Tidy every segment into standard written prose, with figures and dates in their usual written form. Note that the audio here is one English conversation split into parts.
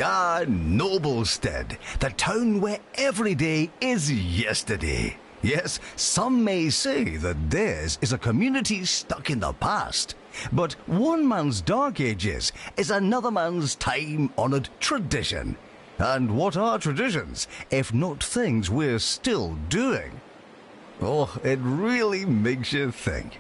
Ah, Noblestead, the town where every day is yesterday. Yes, some may say that theirs is a community stuck in the past. But one man's dark ages is another man's time-honoured tradition. And what are traditions, if not things we're still doing? Oh, it really makes you think.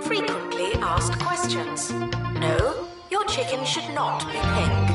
Frequently asked questions. No, your chicken should not be pink.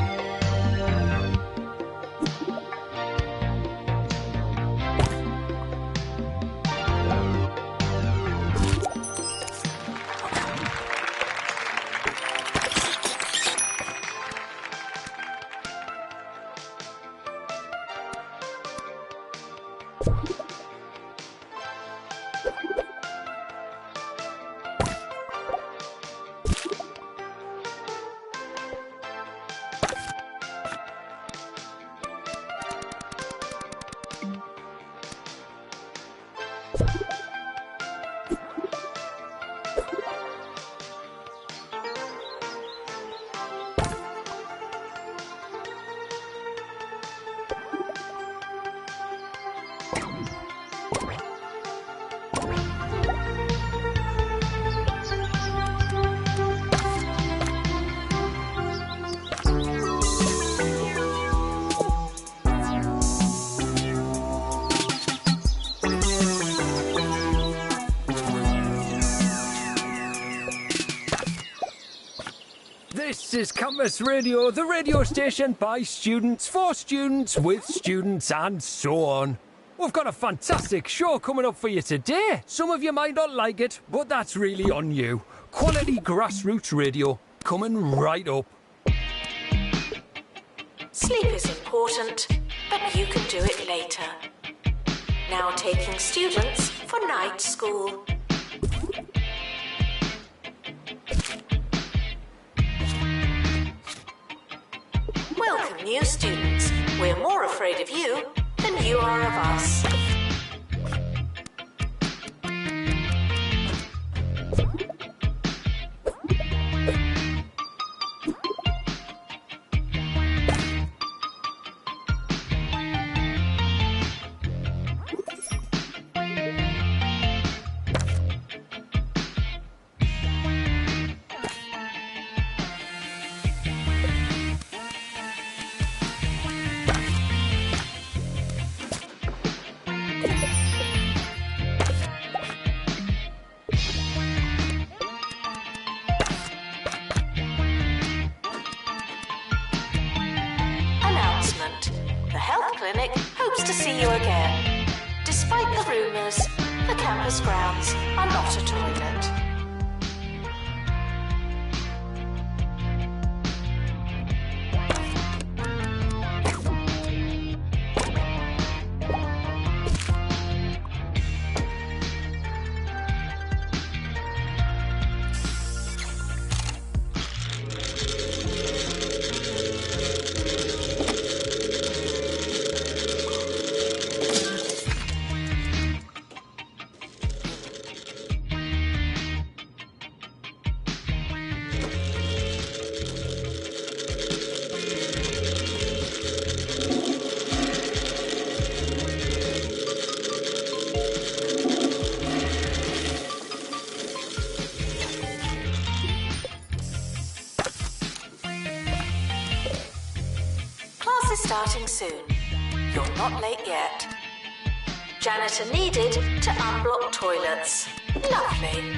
This is Campus Radio, the radio station by students, for students, with students, and so on. We've got a fantastic show coming up for you today. Some of you might not like it, but that's really on you. Quality grassroots radio coming right up. Sleep is important, but you can do it later. Now taking students for night school. Welcome, new students. We're more afraid of you than you are of us. Clinic hopes to see you again. Despite the rumours, the campus grounds are not a toilet. starting soon. You're not late yet. Janitor needed to unblock toilets. Lovely.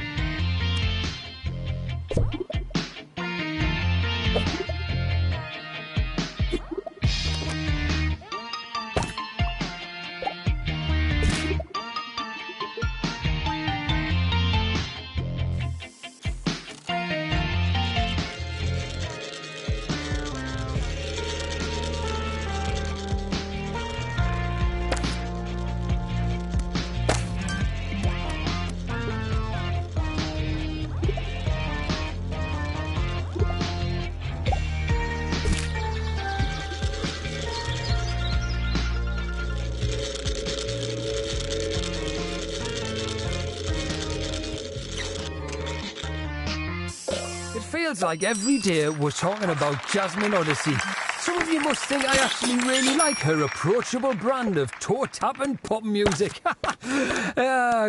Feels like every day we're talking about Jasmine Odyssey. Some of you must think I actually really like her approachable brand of toe-tap and pop music.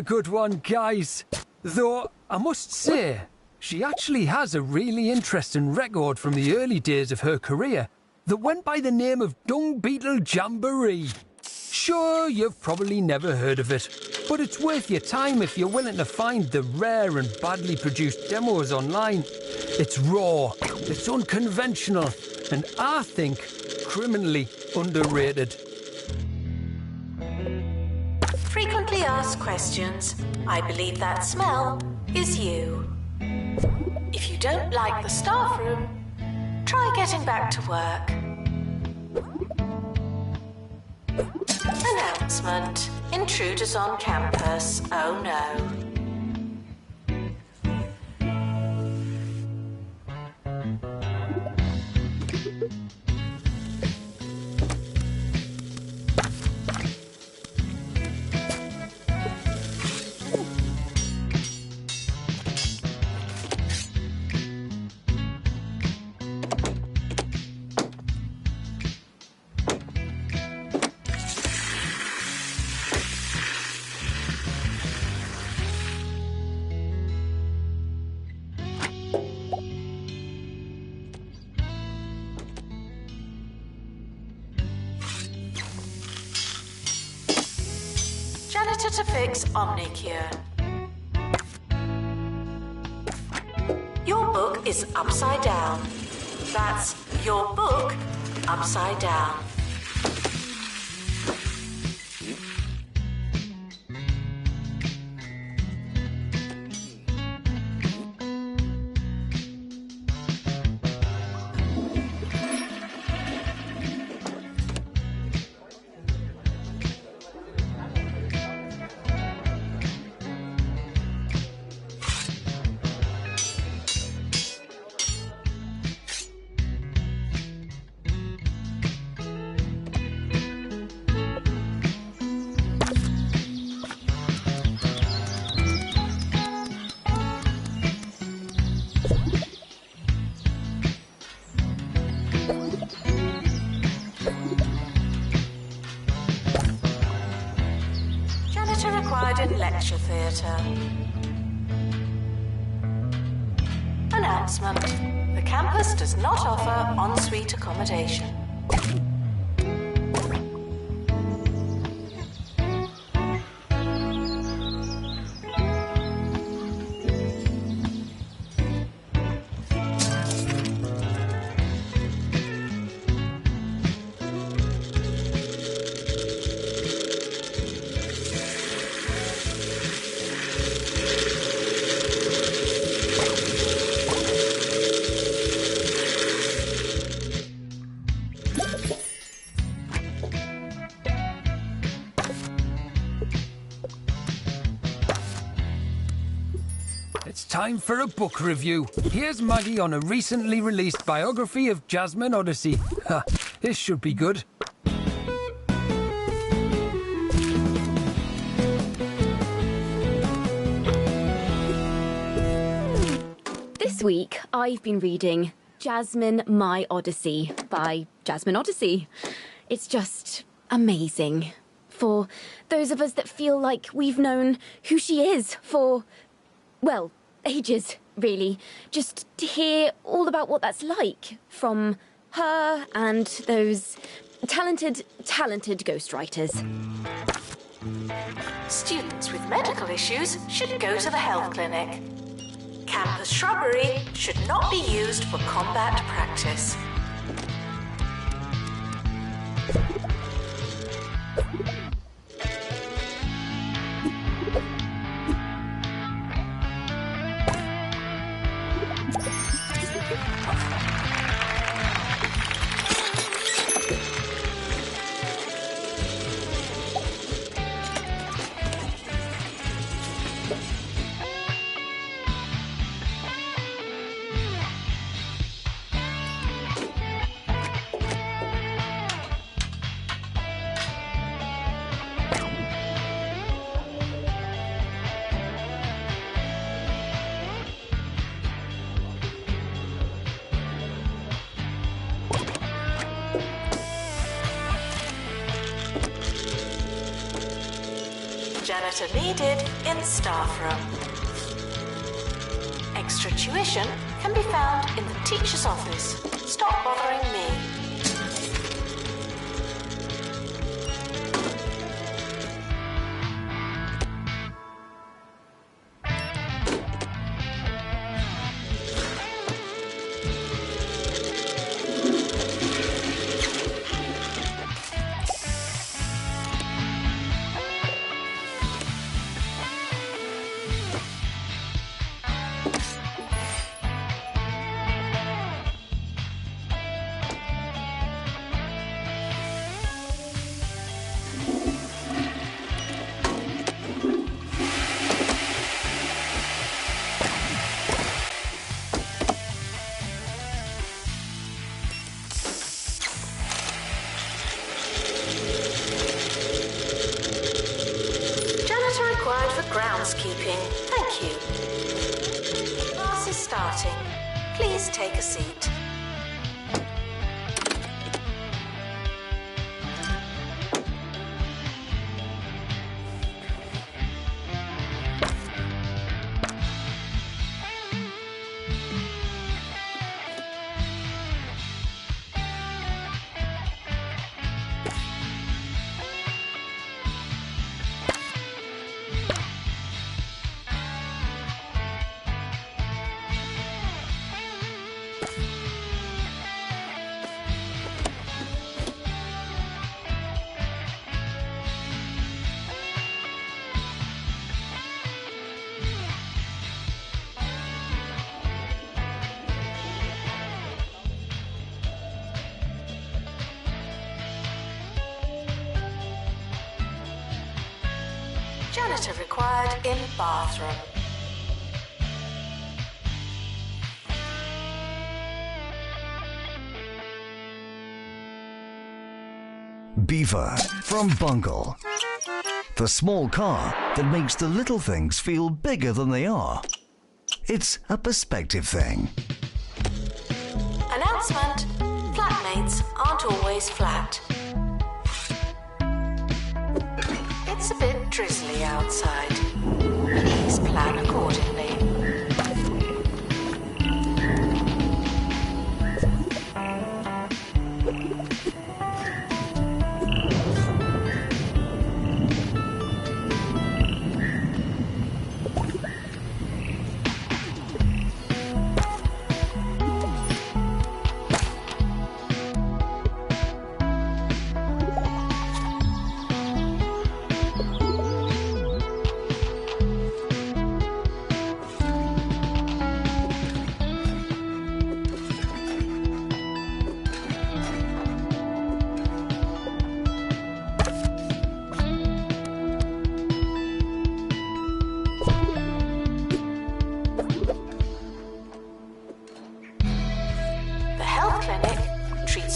Good one, guys. Though, I must say, she actually has a really interesting record from the early days of her career that went by the name of Dung Beetle Jamboree. Sure, you've probably never heard of it, but it's worth your time if you're willing to find the rare and badly produced demos online. It's raw, it's unconventional, and I think criminally underrated. Frequently asked questions. I believe that smell is you. If you don't like the staff room, try getting back to work. Announcement. Intruders on campus. Oh no. Janitor to fix Omnicure. Your book is upside down. That's your book upside down. In lecture theatre. Announcement. The campus does not offer en-suite accommodation. Time for a book review. Here's Maggie on a recently released biography of Jasmine Odyssey. This should be good. This week, I've been reading Jasmine My Odyssey by Jasmine Odyssey. It's just amazing. For those of us that feel like we've known who she is for, well, ages, really. Just to hear all about what that's like from her and those talented ghostwriters. Students with medical issues should go to the health clinic. Campus shrubbery should not be used for combat practice. Janitor needed in staff room. Extra tuition can be found in the teacher's office. Stop bothering me. Groundskeeping, thank you. Class is starting. Please take a seat. Janitor required in bathroom. Beaver from Bungle. The small car that makes the little things feel bigger than they are. It's a perspective thing. Announcement: flatmates aren't always flat. It's a bit drizzly outside. Please plan accordingly.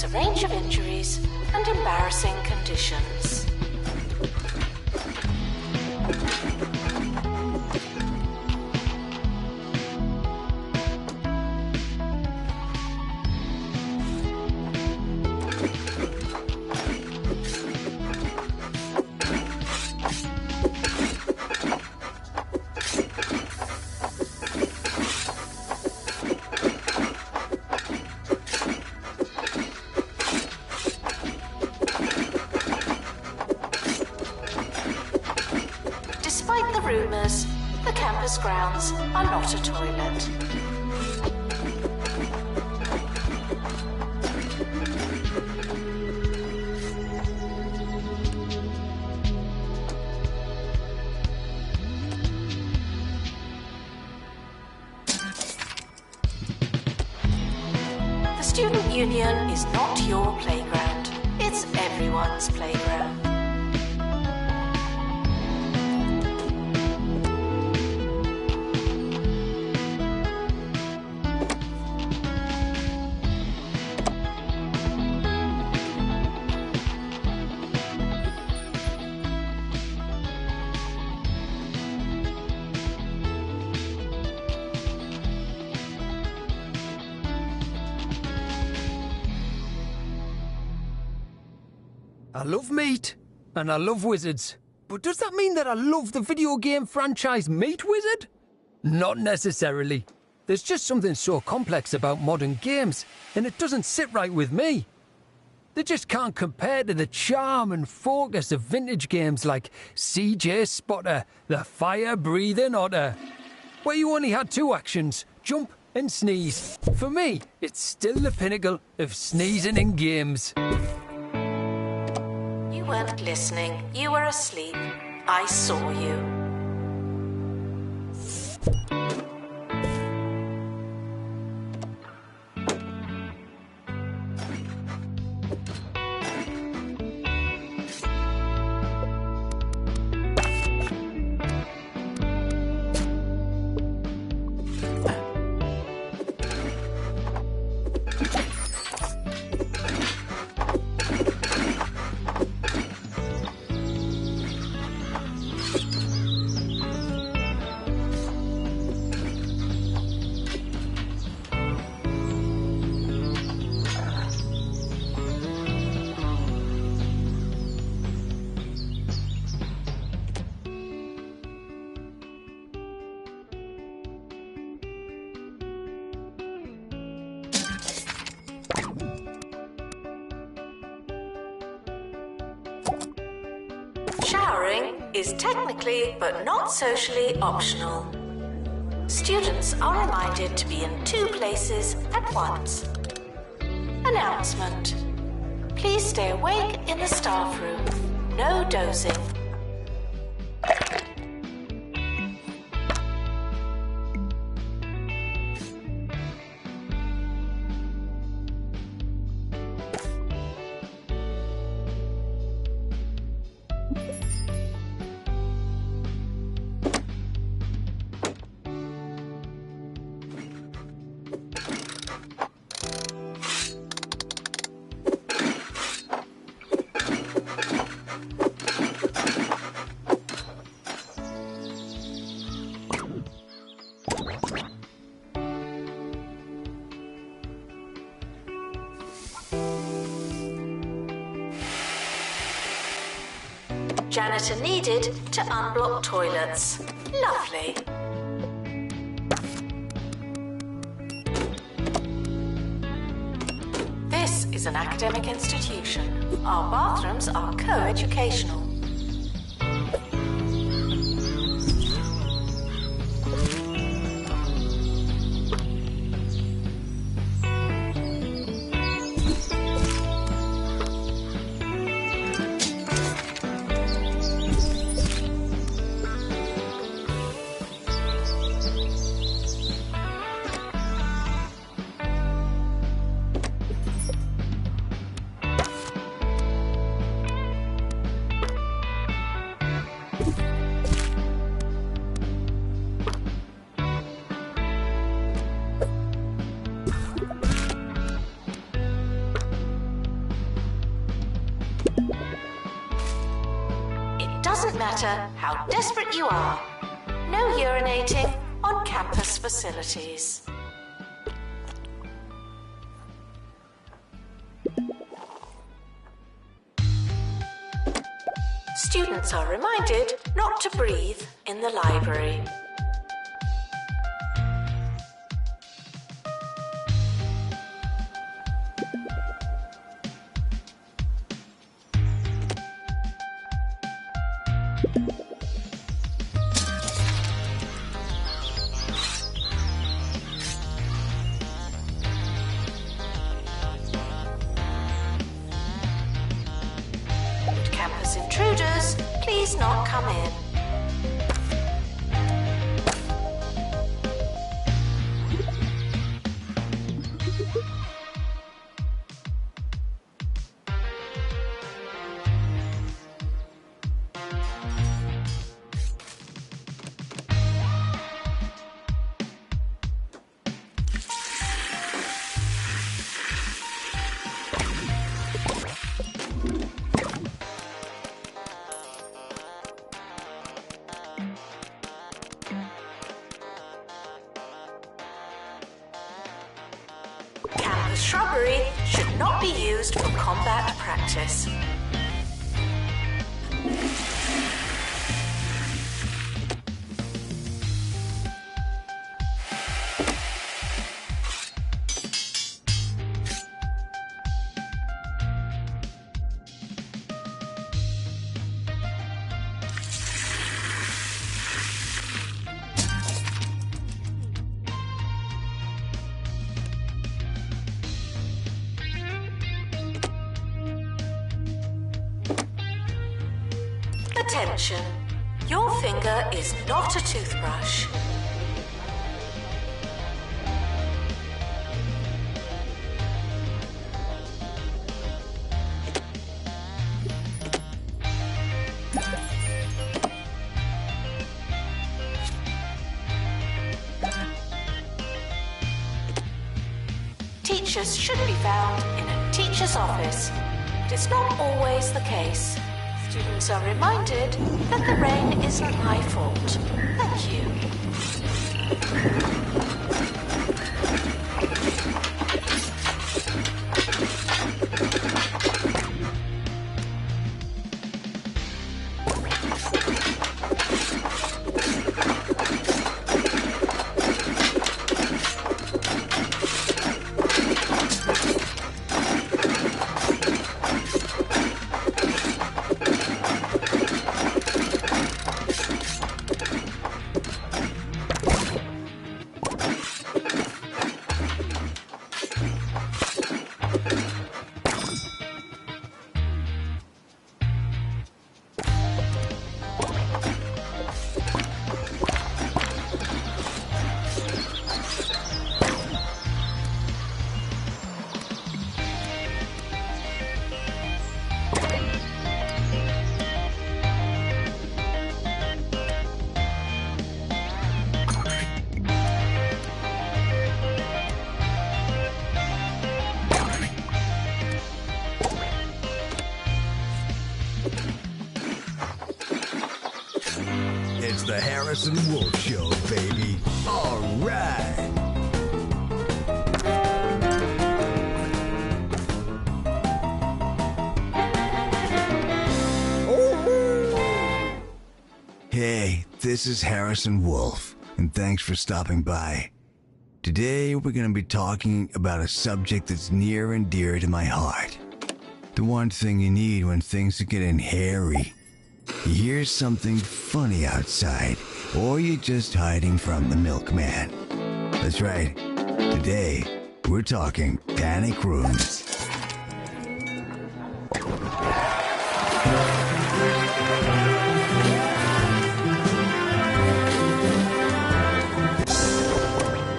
A range of injuries and embarrassing conditions. Despite the rumours, the campus grounds are not a toilet. The Student Union is not your playground. It's everyone's playground. I love meat, and I love wizards. But does that mean that I love the video game franchise Meat Wizard? Not necessarily. There's just something so complex about modern games, and it doesn't sit right with me. They just can't compare to the charm and focus of vintage games like CJ Spotter, the fire-breathing otter, where you only had two actions, jump and sneeze. For me, it's still the pinnacle of sneezing in games. You weren't listening. You were asleep. I saw you. Showering is technically but not socially optional. Students are reminded to be in two places at once. Announcement. Please stay awake in the staff room. No dozing. Janitor needed to unblock toilets. Lovely. This is an academic institution. Our bathrooms are co-educational. Doesn't matter how desperate you are. No urinating on campus facilities. Students are reminded not to breathe in the library. Please not come in. Campus shrubbery should not be used for combat practice. Attention, your finger is not a toothbrush. Teachers should be found in a teacher's office. It is not always the case. Students are reminded that the rain isn't my fault. Thank you. It's the Harrison Wolf Show, baby. All right. Hey, this is Harrison Wolf, and thanks for stopping by. Today, we're going to be talking about a subject that's near and dear to my heart. The one thing you need when things are getting hairy. You hear something funny outside, or you're just hiding from the milkman. That's right. Today, we're talking panic rooms.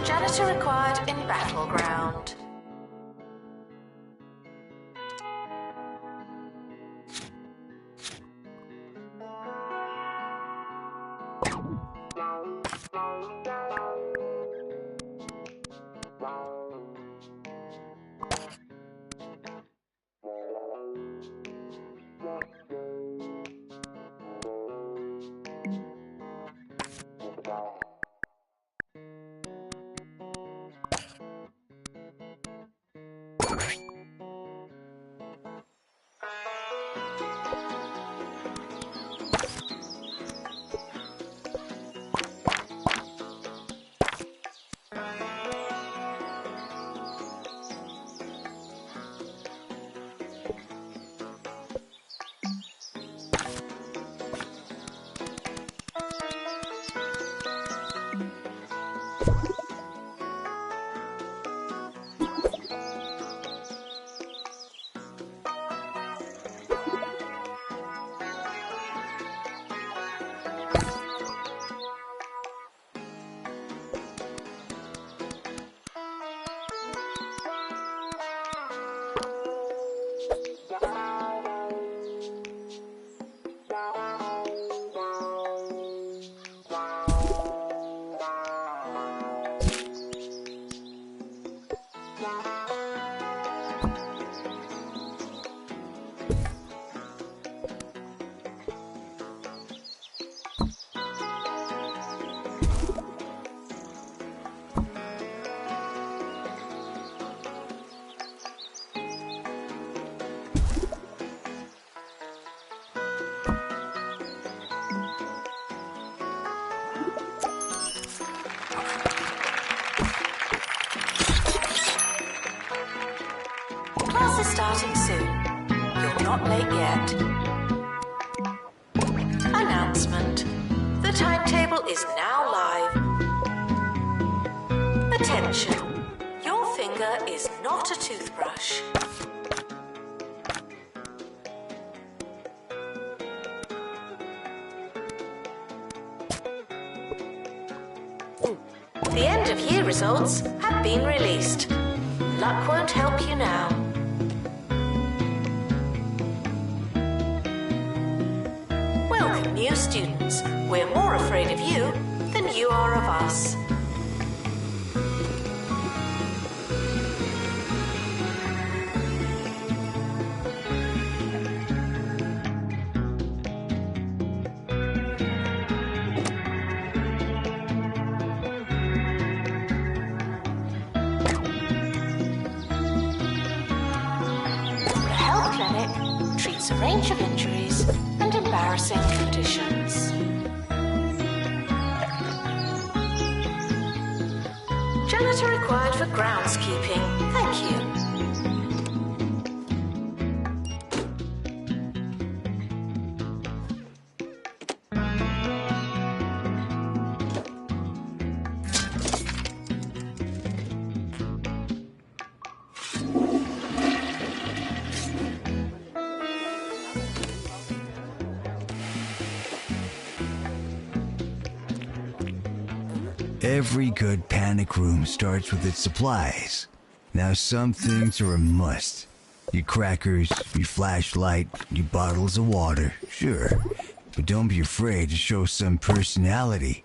Janitor required in battleground. not late yet. Announcement. The timetable is now live. Attention. Your finger is not a toothbrush. The end of year results have been released. Luck won't help you now. Welcome, new students. We're more afraid of you than you are of us. Treats a range of injuries and embarrassing conditions. Janitor required for groundskeeping. Thank you. Every good panic room starts with its supplies. Now some things are a must. Your crackers, your flashlight, your bottles of water, sure. But don't be afraid to show some personality.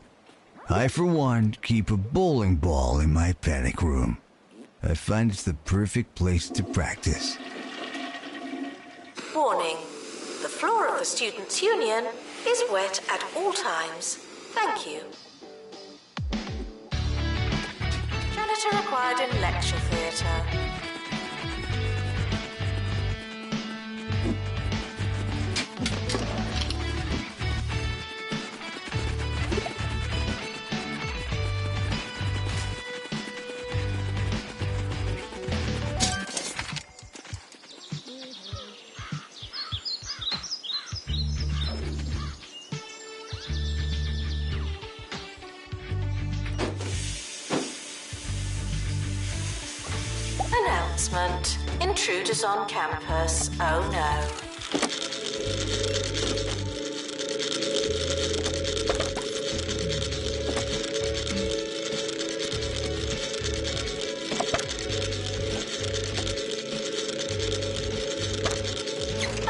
I, for one, keep a bowling ball in my panic room. I find it's the perfect place to practice. Warning. The floor of the Students' Union is wet at all times. Thank you. Janitor required in lecture theatre. Announcement. Intruders on campus. Oh no.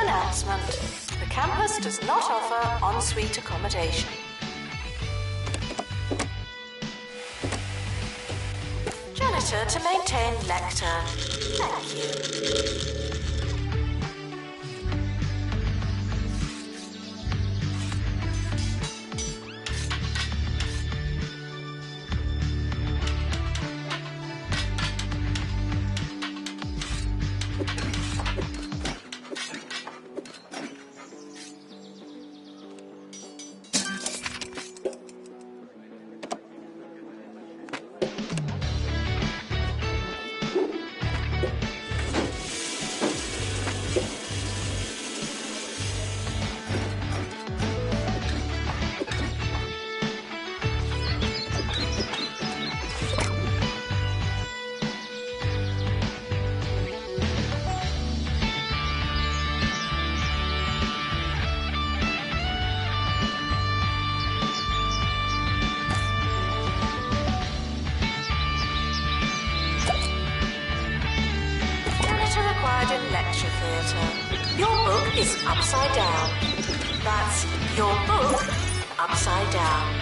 Announcement. The campus does not offer en-suite accommodation. Janitor to maintain lectern. Thank you. In lecture theatre. Your book is upside down. That's your book upside down.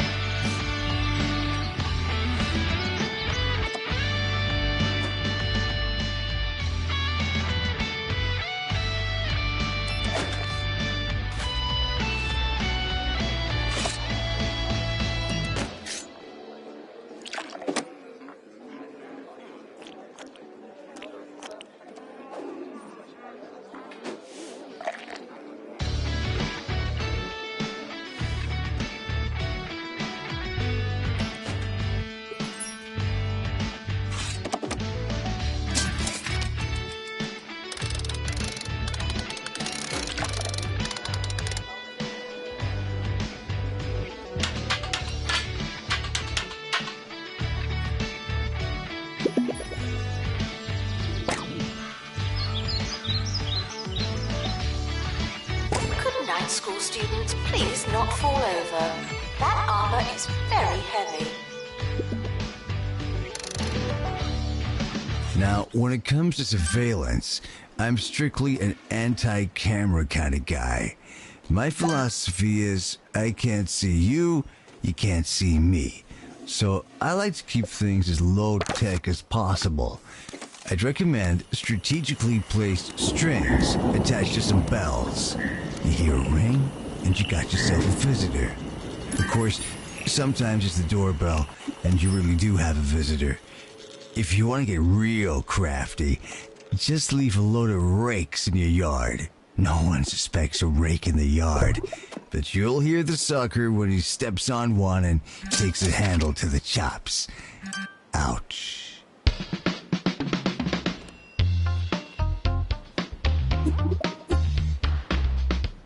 students please not fall over? That armour is very heavy. Now, when it comes to surveillance, I'm strictly an anti-camera kind of guy. My philosophy is, I can't see you, you can't see me. So I like to keep things as low-tech as possible. I'd recommend strategically placed strings attached to some bells. You hear a ring, and you got yourself a visitor. Of course, sometimes it's the doorbell, and you really do have a visitor. If you want to get real crafty, just leave a load of rakes in your yard. No one suspects a rake in the yard, but you'll hear the sucker when he steps on one and takes a handle to the chops. Ouch.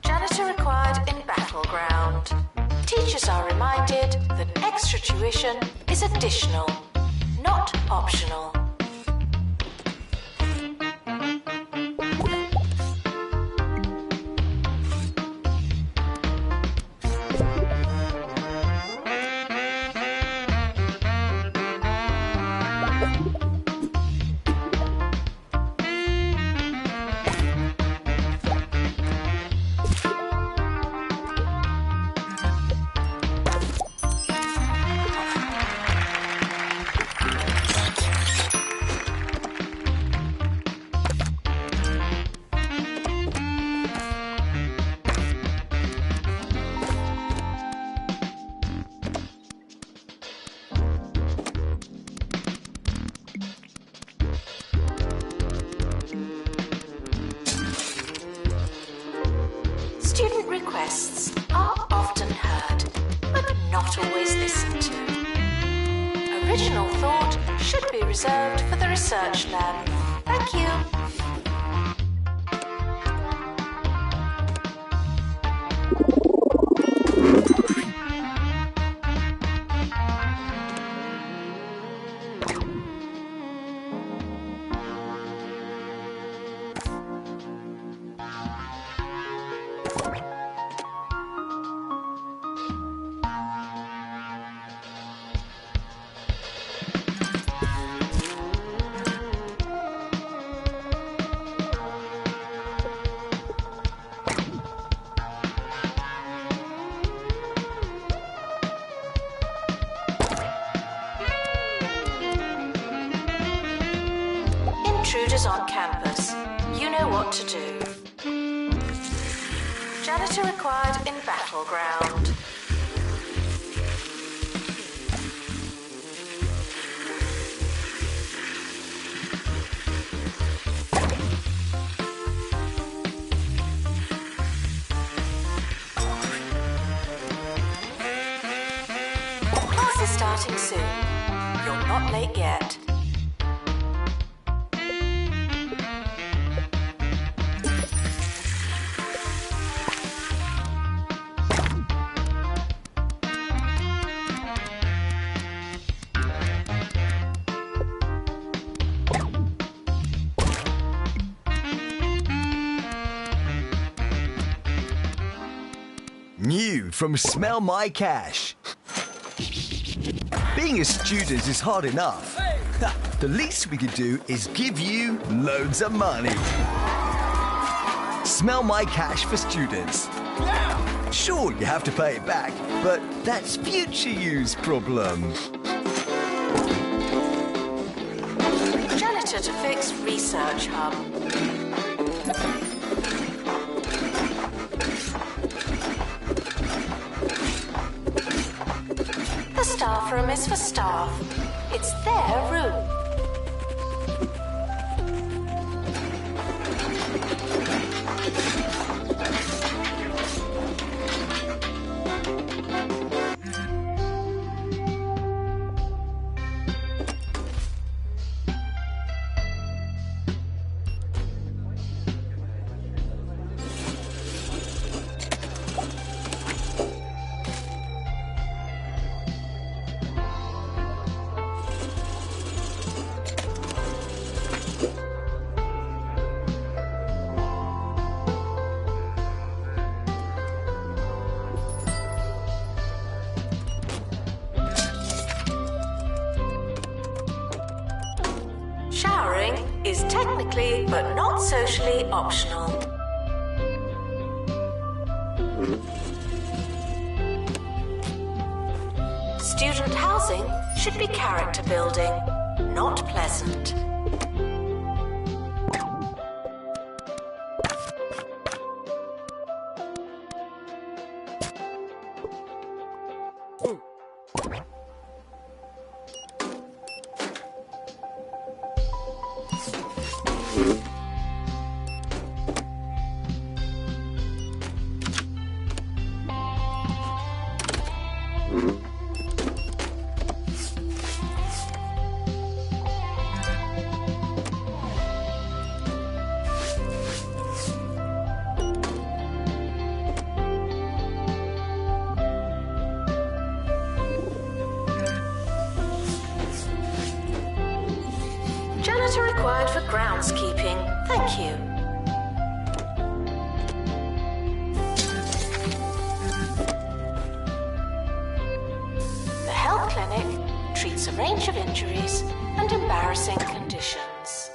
Janitor required in battleground. Teachers are reminded that extra tuition is additional, not optional. Student requests are often heard, but not always listened to. Original thought should be reserved for the research lab. Thank you. Intruders on campus. You know what to do. Janitor required in battleground. Class is starting soon. You're not late yet. New from Smell My Cash. Being a student is hard enough. The least we could do is give you loads of money. Smell My Cash for students. Sure, you have to pay it back, but that's future use problem. Janitor to fix research hub. The staff room is for staff. It's their room. It's technically, but not socially, optional. Student housing should be character building, not pleasant. Janitor required for groundskeeping. Thank you. The health clinic treats a range of injuries and embarrassing conditions.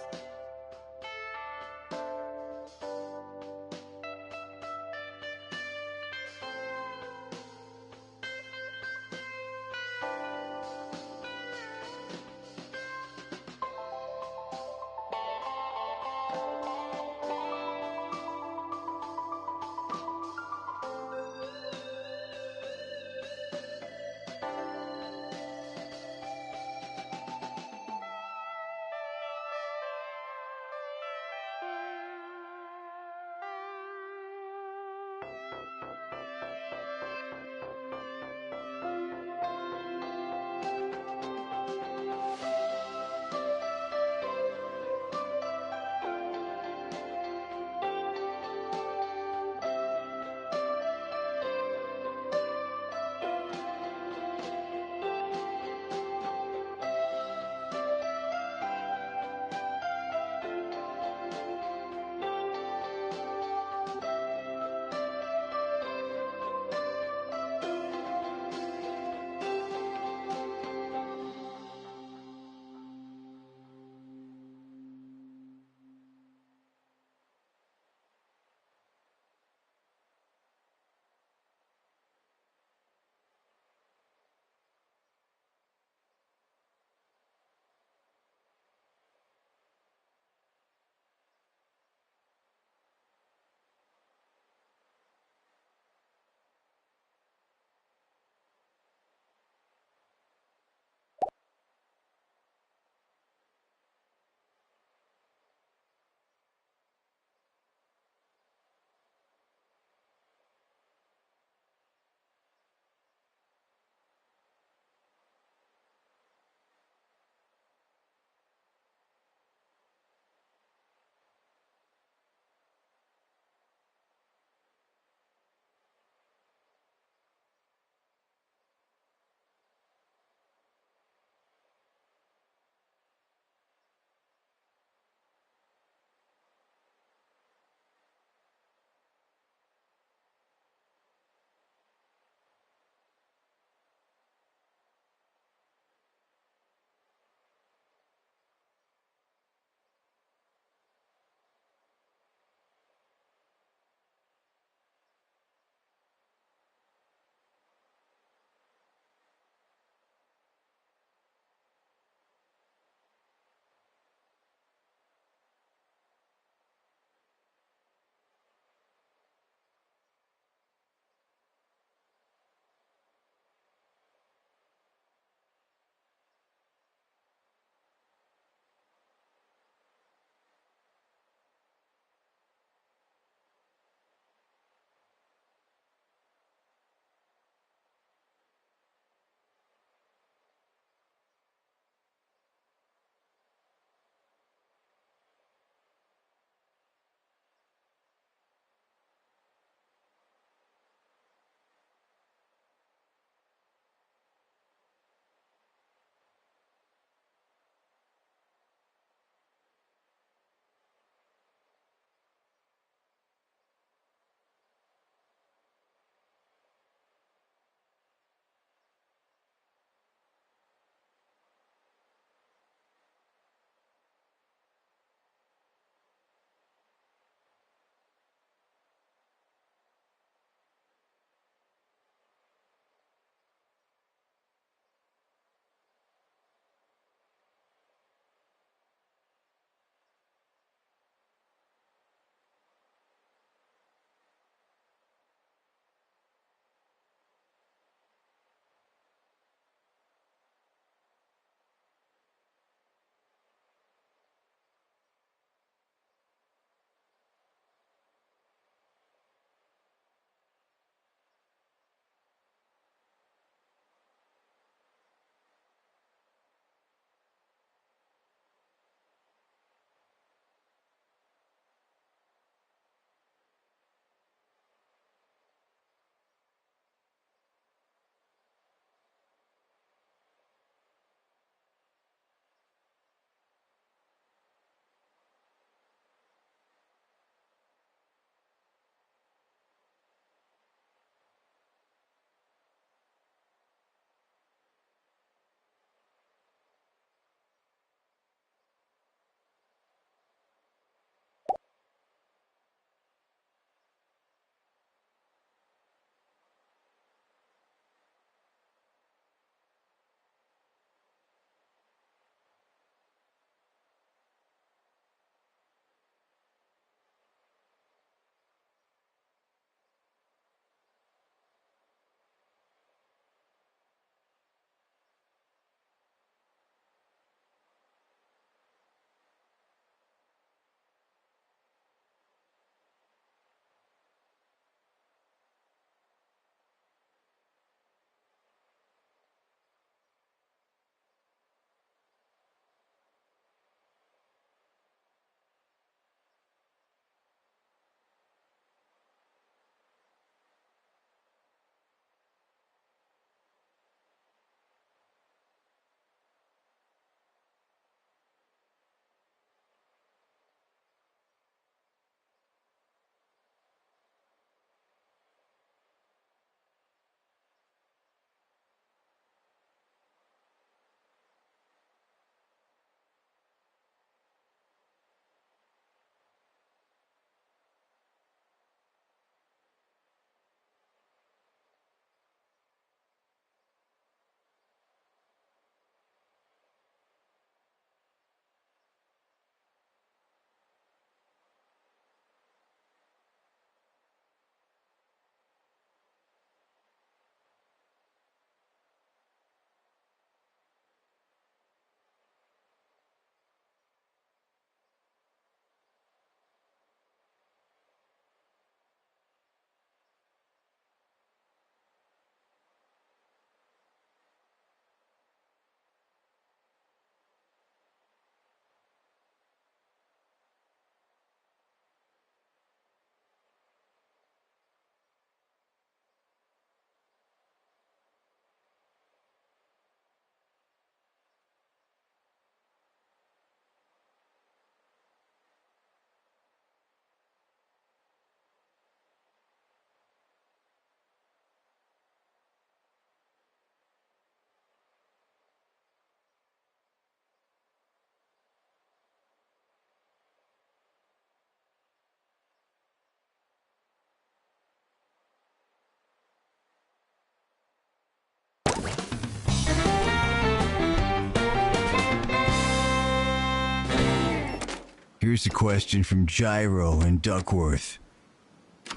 Here's a question from Gyro in Duckworth.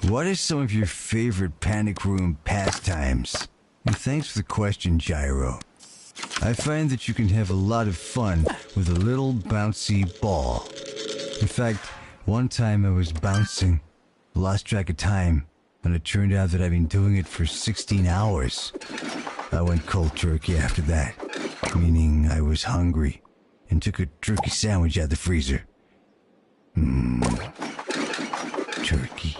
What are some of your favorite panic room pastimes? And thanks for the question, Gyro. I find that you can have a lot of fun with a little bouncy ball. In fact, one time I was bouncing, lost track of time, and it turned out that I'd been doing it for 16 hours. I went cold turkey after that, meaning I was hungry, and took a turkey sandwich out the freezer. Turkey.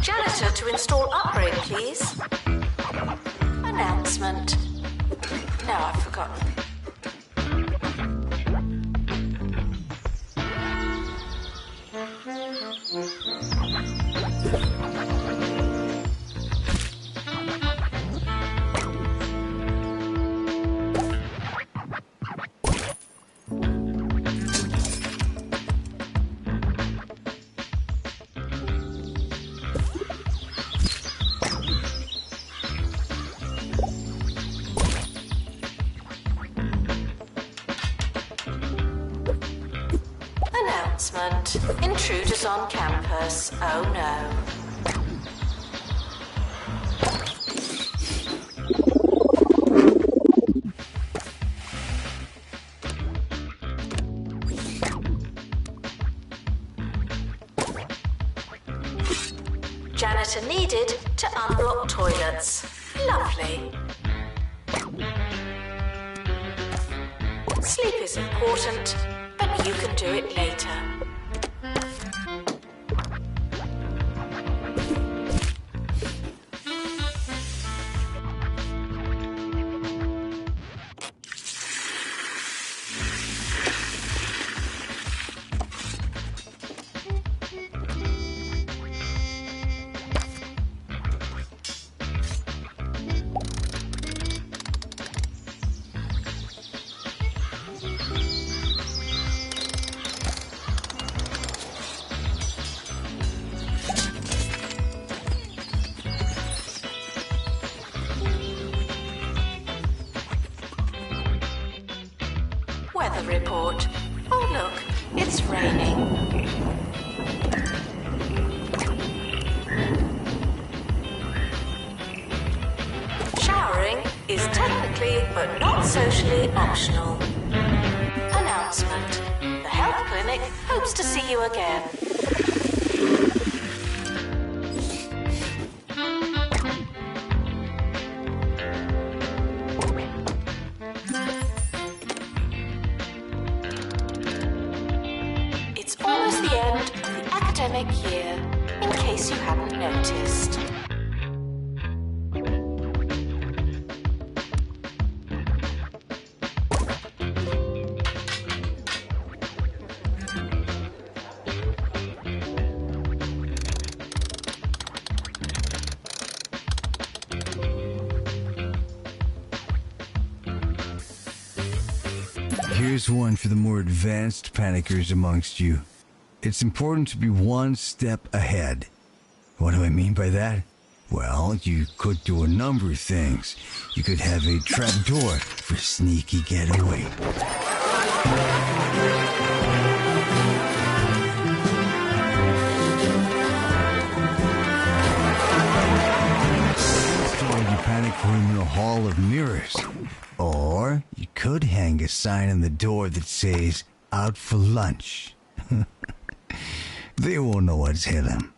Janitor to install upgrade, please. Announcement. Now I've forgotten. Intruders on campus. Oh no. Janitor needed to unblock toilets. Lovely. Sleep is important, but you can do it later. Weather report. Oh look, it's raining. Showering is technically but not socially optional. Announcement. The health clinic hopes to see you again. Academic year, in case you hadn't noticed. Here's one for the more advanced panickers amongst you. It's important to be one step ahead. What do I mean by that? Well, you could do a number of things. You could have a trapdoor for sneaky getaway. Install your panic room in a hall of mirrors. Or you could hang a sign on the door that says, "Out for lunch." They won't know what's hit them.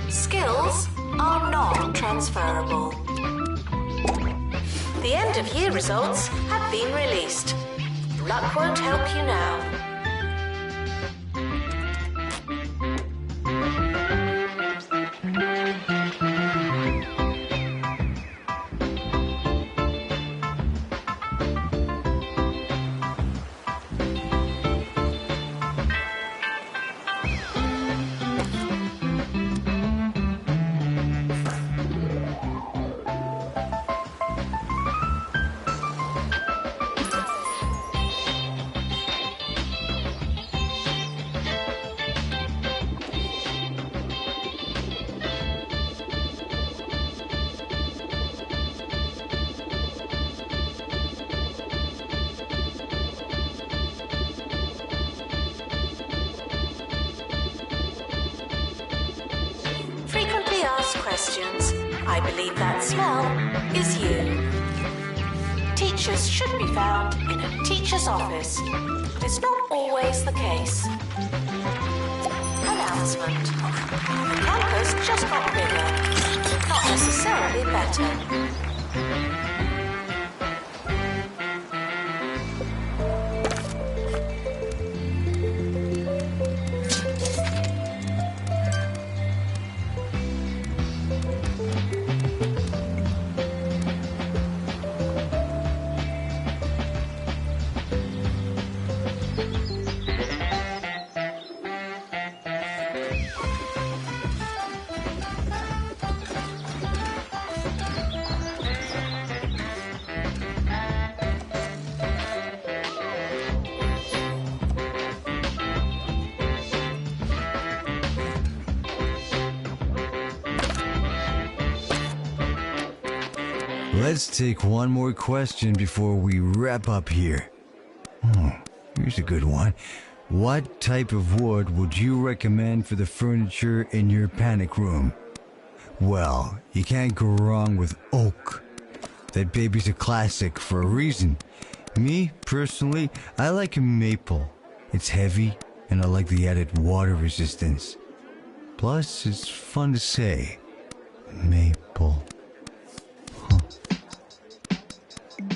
Skills are non-transferable. The end-of-year results have been released. Luck won't help you now. I believe that smell is you. Teachers should be found in a teacher's office. It's not always the case. Announcement. The campus just got bigger, not necessarily better. Let's take one more question before we wrap up here. Here's a good one. What type of wood would you recommend for the furniture in your panic room? Well, you can't go wrong with oak. That baby's a classic for a reason. Me, personally, I like maple. It's heavy, and I like the added water resistance. Plus, it's fun to say. Maple.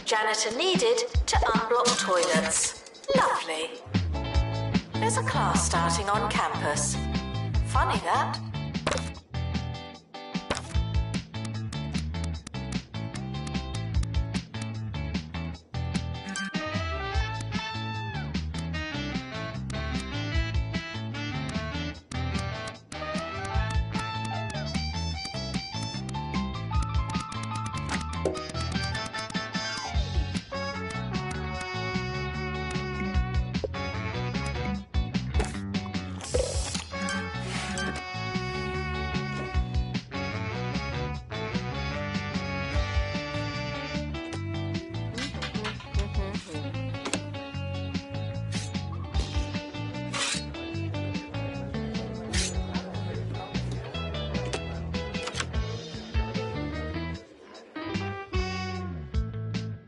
Janitor needed to unblock toilets. Lovely. There's a class starting on campus. Funny that.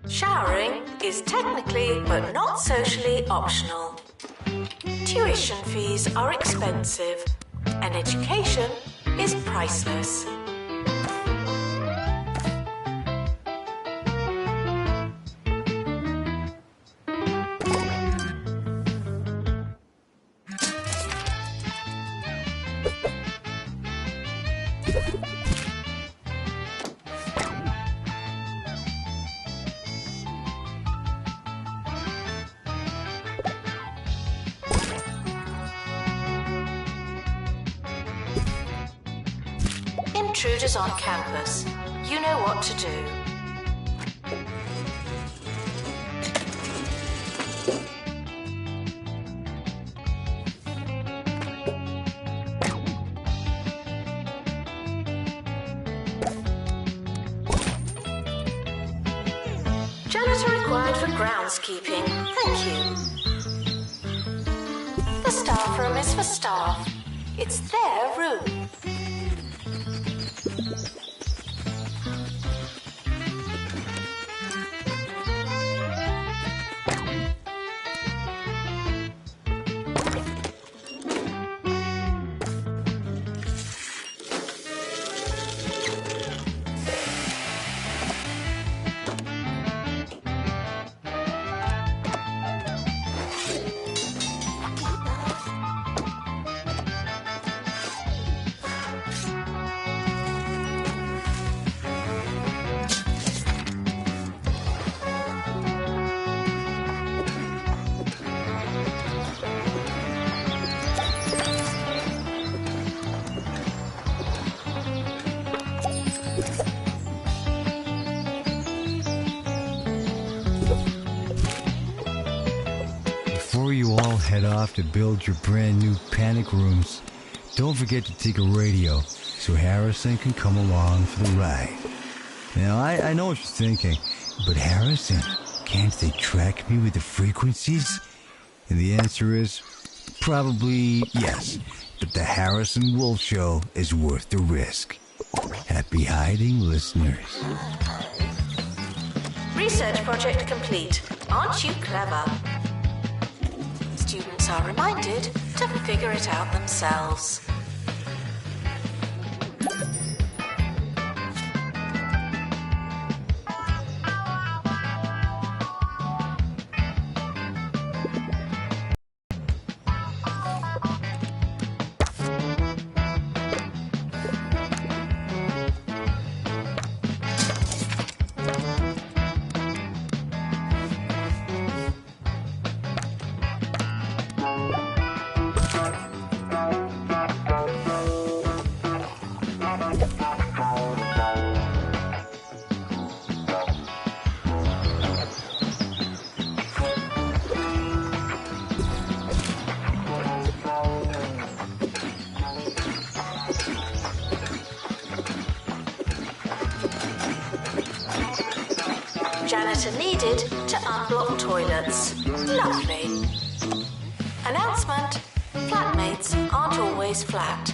Showering is technically but not socially optional. Tuition fees are expensive, and education is priceless. Intruders on campus. You know what to do. Janitor required for groundskeeping. Thank you. The staff room is for staff. It's their room. Before you all head off to build your brand new panic rooms, don't forget to take a radio so Harrison can come along for the ride. Now, I know what you're thinking, but Harrison, can't they track me with the frequencies? And the answer is probably yes, but the Harrison Wolf Show is worth the risk. Happy might be hiding listeners. Research project complete. Aren't you clever? Students are reminded to figure it out themselves. Janitor needed to unblock toilets. Lovely. Announcement: flatmates aren't always flat.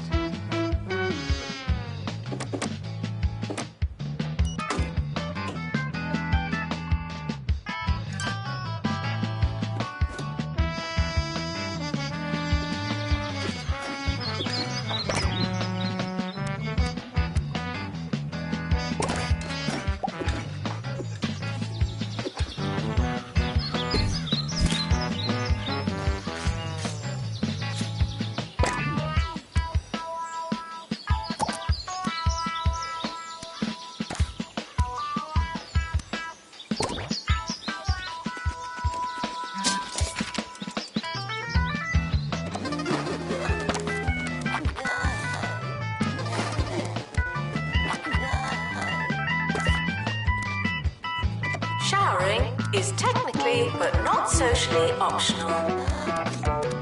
Showering is technically but not socially optional.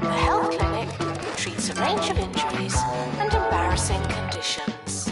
The health clinic treats a range of injuries and embarrassing conditions.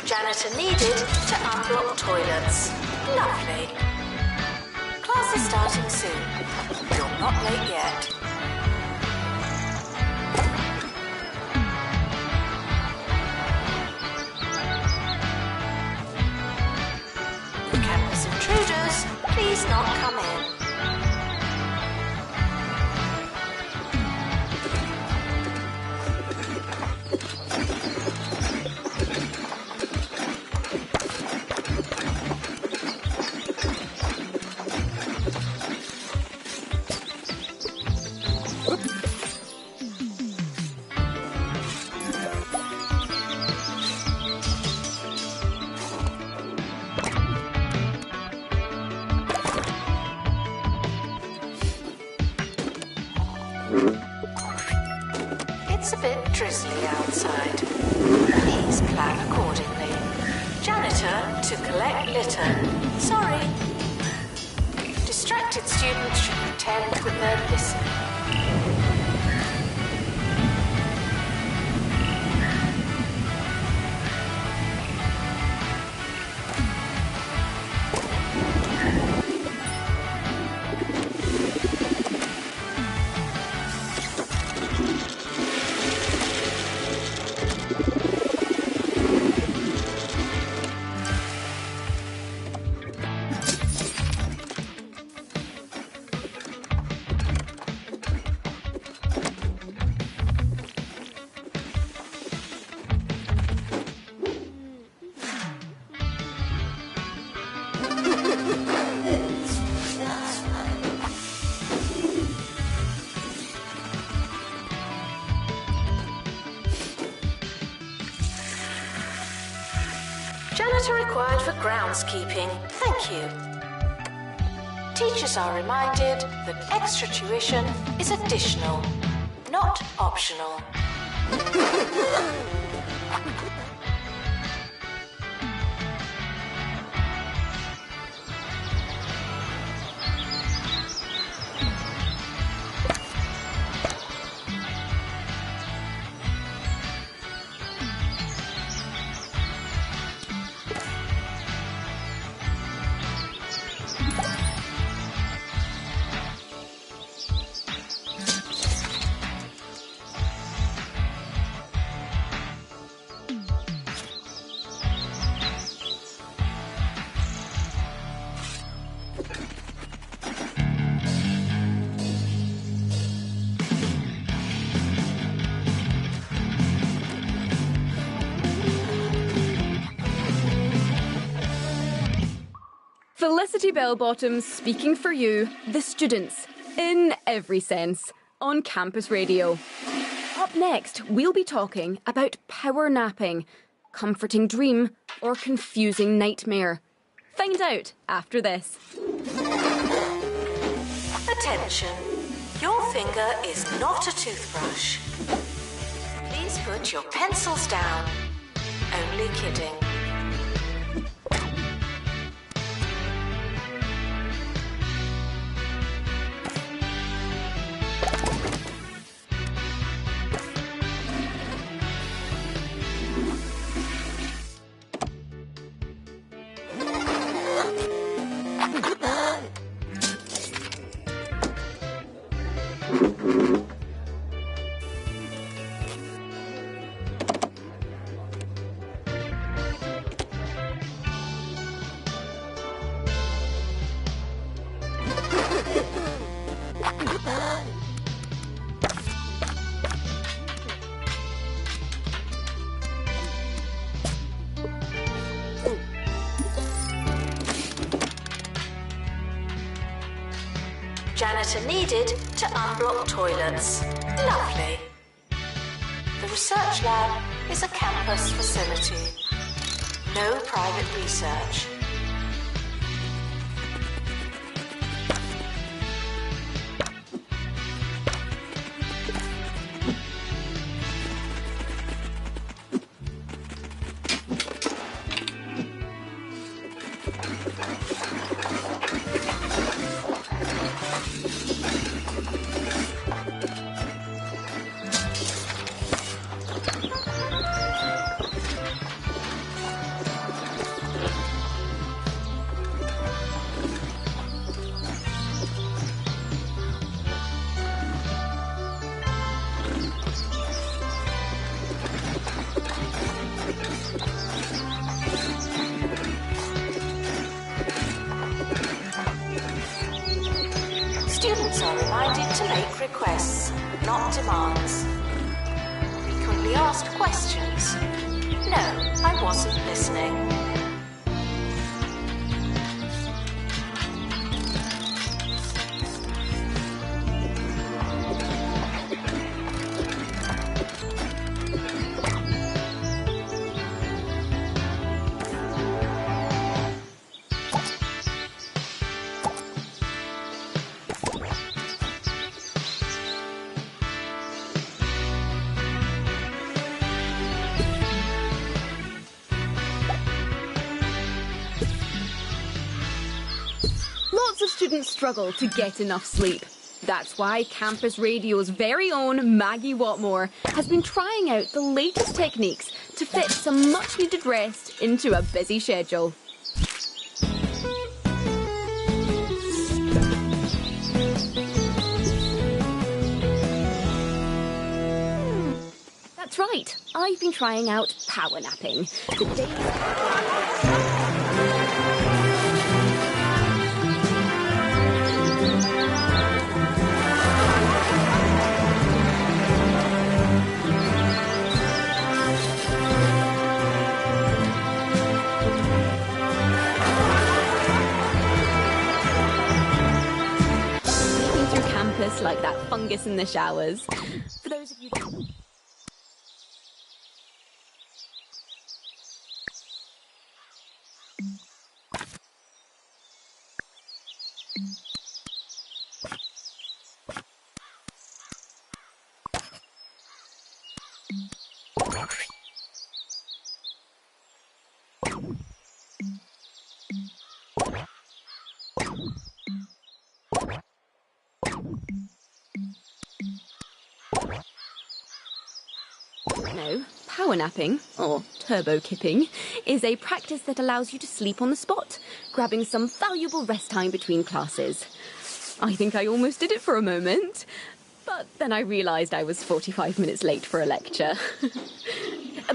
Janitor needed to unblock toilets. Lovely. Class is starting soon. You're not late yet. Campus intruders, please not come in. It's a bit drizzly outside. Please plan accordingly. Janitor to collect litter. Sorry. Distracted students should pretend that they're listening. for groundskeeping, thank you. Teachers are reminded that extra tuition is additional, not optional. Felicity Bellbottom speaking for you, the students, in every sense, on campus radio. Up next, we'll be talking about power napping, comforting dream, or confusing nightmare. Find out after this. Attention, your finger is not a toothbrush. Please put your pencils down. Only kidding. Janitor needed to unblock toilets. Lovely. The research lab is a campus facility. No private research. Students are reminded to make requests, not demands. Frequently asked questions. No, I wasn't listening. Lots of students struggle to get enough sleep. That's why Campus Radio's very own Maggie Watmore has been trying out the latest techniques to fit some much-needed rest into a busy schedule. That's right, I've been trying out power napping. The days... like that fungus in the showers. For those of you... No, power napping, or turbo kipping, is a practice that allows you to sleep on the spot, grabbing some valuable rest time between classes. I think I almost did it for a moment, but then I realised I was 45 minutes late for a lecture.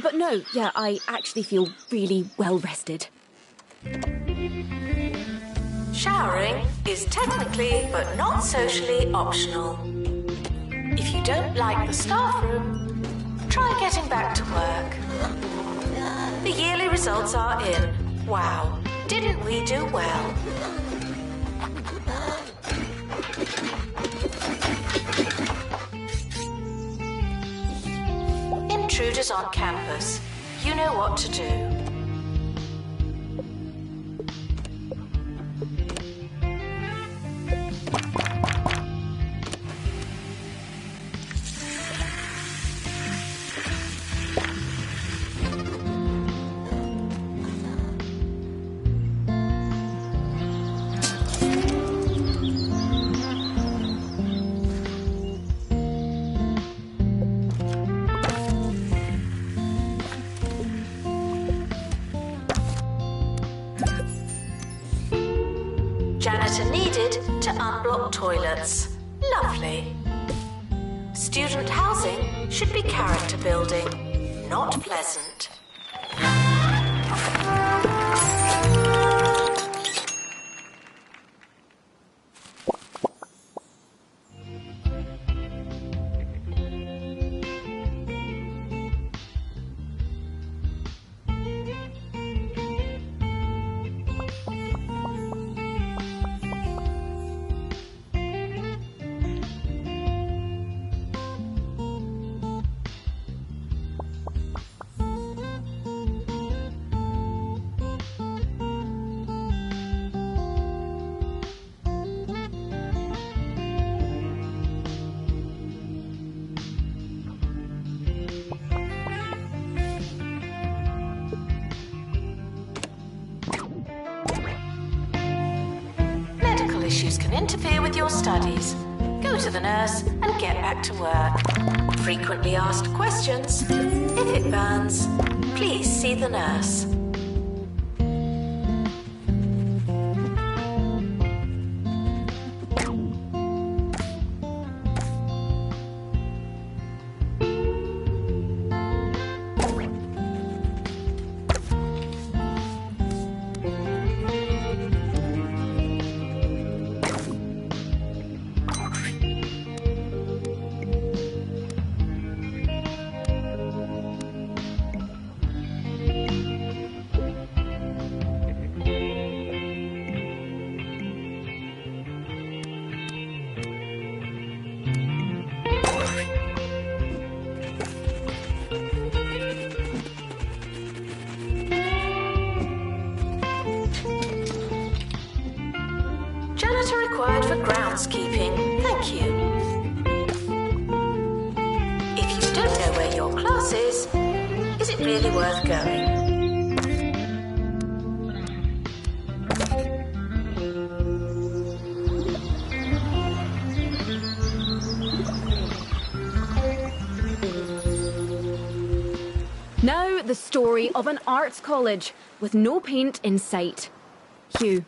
But no, yeah, I actually feel really well rested. Showering is technically but not socially optional. If you don't like the staff room, try getting back to work. The yearly results are in. Wow, didn't we do well? Intruders on campus. You know what to do. Janitor needed to unblock toilets. Lovely. Student housing should be character building, not pleasant. Issues can interfere with your studies. Go to the nurse and get back to work. Frequently asked questions. If it burns, please see the nurse. Janitor required for groundskeeping. Thank you. If you don't know where your class is it really worth going? Now, the story of an arts college with no paint in sight. Hugh.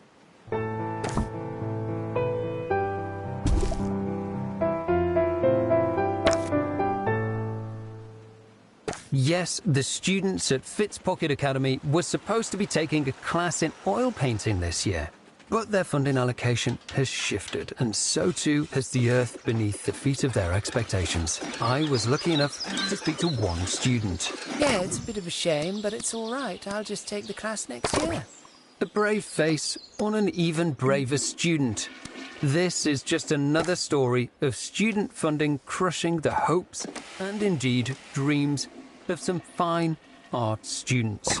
Yes, the students at Fitzpocket Academy were supposed to be taking a class in oil painting this year, but their funding allocation has shifted, and so too has the earth beneath the feet of their expectations. I was lucky enough to speak to one student. Yeah, it's a bit of a shame, but it's all right. I'll just take the class next year. A brave face on an even braver student. This is just another story of student funding crushing the hopes and indeed dreams of some fine art students.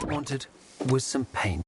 Want wanted was some paint.